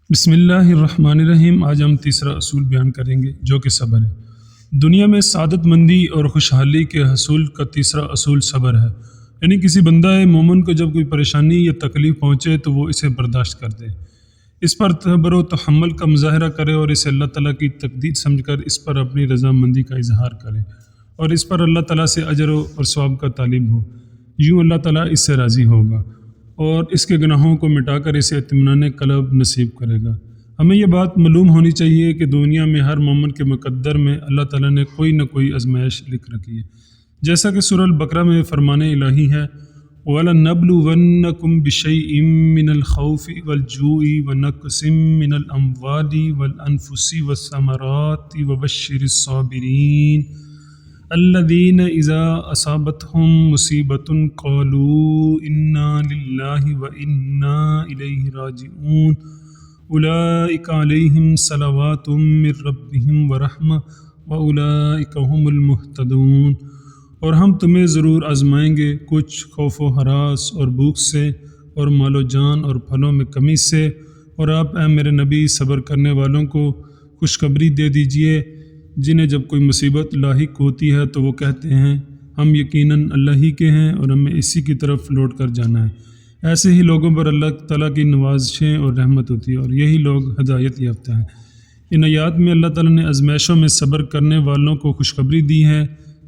بسم اللہ الرحمن الرحیم۔ آج ہم تیسرا اصول بیان کریں گے جو کہ صبر ہے۔ دنیا میں سعادت مندی اور خوشحالی کے حصول کا تیسرا اصول صبر ہے، یعنی کسی بندہ مومن کو جب کوئی پریشانی یا تکلیف پہنچے تو وہ اسے برداشت کر دے، اس پر صبر و تحمل کا مظاہرہ کرے اور اسے اللہ تعالیٰ کی تقدیر سمجھ کر اس پر اپنی رضامندی کا اظہار کرے اور اس پر اللہ تعالیٰ سے اجر اور ثواب کا طالب ہو۔ یوں اللہ تعالیٰ اس سے راضی ہوگا اور اس کے گناہوں کو مٹا کر اسے اطمینان قلب نصیب کرے گا۔ ہمیں یہ بات معلوم ہونی چاہیے کہ دنیا میں ہر مومن کے مقدر میں اللہ تعالیٰ نے کوئی نہ کوئی آزمائش لکھ رکھی ہے، جیسا کہ سورہ البقرہ میں فرمان الہی ہے، وَلَنَبْلُوَنَّكُمْ بِشَيْءٍ مِّنَ الْخَوْفِ وَالْجُوعِ وَنَقْصٍ مِّنَ الْأَمْوَالِ وَالْأَنفُسِ وَالثَّمَرَاتِ وَبَشِّرِ الصَّابِرِينَ الذين إذا أصابتهم مصيبة قالوا إنا لله وإنا إليه راجعون أولئك عليهم صلوات من ربهم ورحمة وأولئك هم المهتدون۔ اور ہم تمہیں ضرور آزمائیں گے کچھ خوف و ہراس اور بھوک سے اور مال و جان اور پھلوں میں کمی سے، اور آپ اے میرے نبی صبر کرنے والوں کو خوشخبری دے دیجئے جنہیں جب کوئی مصیبت لاحق ہوتی ہے تو وہ کہتے ہیں ہم یقیناً اللہ ہی کے ہیں اور ہمیں اسی کی طرف لوٹ کر جانا ہے۔ ایسے ہی لوگوں پر اللہ تعالیٰ کی نوازشیں اور رحمت ہوتی ہے اور یہی لوگ ہدایت یافتہ ہیں۔ ان آیات میں اللہ تعالیٰ نے آزمائشوں میں صبر کرنے والوں کو خوشخبری دی ہے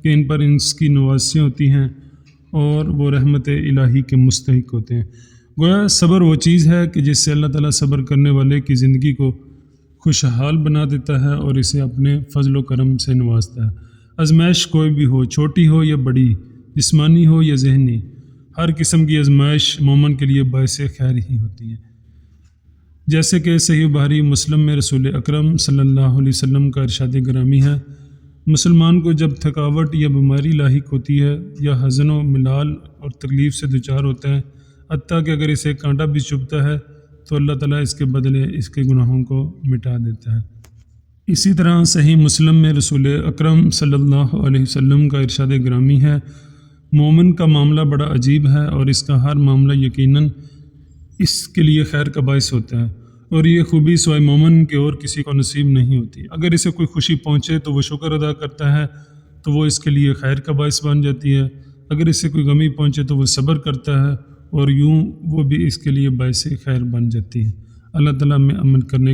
کہ ان پر اس کی نوازشیں ہوتی ہیں اور وہ رحمت الہی کے مستحق ہوتے ہیں۔ گویا صبر وہ چیز ہے کہ جس سے اللہ تعالیٰ صبر کرنے والے کی زندگی کو خوشحال بنا دیتا ہے اور اسے اپنے فضل و کرم سے نوازتا ہے۔ آزمائش کوئی بھی ہو، چھوٹی ہو یا بڑی، جسمانی ہو یا ذہنی، ہر قسم کی آزمائش مومن کے لیے باعث خیر ہی ہوتی ہے۔ جیسے کہ صحیح بخاری مسلم میں رسول اکرم صلی اللہ علیہ وسلم کا ارشاد گرامی ہے، مسلمان کو جب تھکاوٹ یا بیماری لاحق ہوتی ہے یا حزن و ملال اور تکلیف سے دوچار ہوتا ہے، حتیٰ کہ اگر اسے کانٹا بھی چبھتا ہے تو اللہ تعالیٰ اس کے بدلے اس کے گناہوں کو مٹا دیتا ہے۔ اسی طرح صحیح مسلم میں رسول اکرم صلی اللہ علیہ وسلم کا ارشاد گرامی ہے، مومن کا معاملہ بڑا عجیب ہے اور اس کا ہر معاملہ یقیناً اس کے لیے خیر کا باعث ہوتا ہے، اور یہ خوبی سوائے مومن کے اور کسی کو نصیب نہیں ہوتی۔ اگر اسے کوئی خوشی پہنچے تو وہ شکر ادا کرتا ہے تو وہ اس کے لیے خیر کا باعث بن جاتی ہے، اگر اسے کوئی غمی پہنچے تو وہ صبر کرتا ہے اور یوں وہ بھی اس کے لیے باعث خیر بن جاتی ہے۔ اللہ تعالیٰ میں عمل کرنے